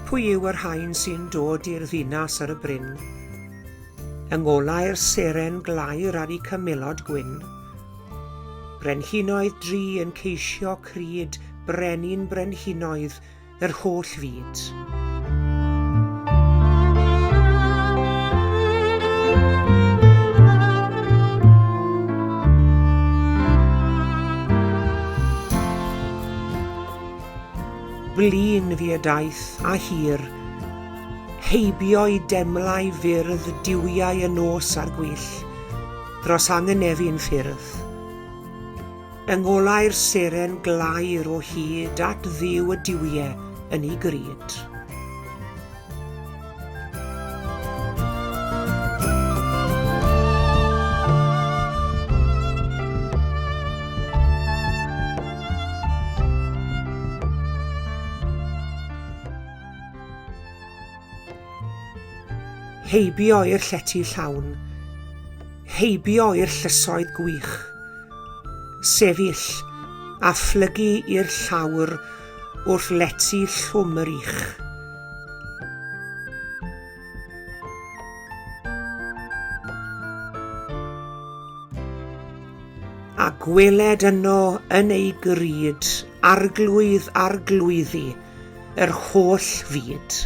Pwy yw yr rhain sy'n dod i'r ddinas ar y bryn? Yngolau'r seren glair ar ei cymilod gwyn. Brenhinoedd dri yn ceisio cryd, brenin brenhinoedd yr holl fyd. Blin fi y daeth a hir, heibio i demlau fyrdd diwiau y nos a'r gwyll, dros angynefu'n ffyrdd. Yngolau'r seren glair o hyd at ddiw y diwiau yn ei gryd. Heibio i'r llety llawn, heibio i'r llysoedd gwych, sefyll a phlygu i'r llawr wrth lety llwm yr ich. A gweled yno yn ei gryd, arglwydd arglwyddi, yr holl fyd.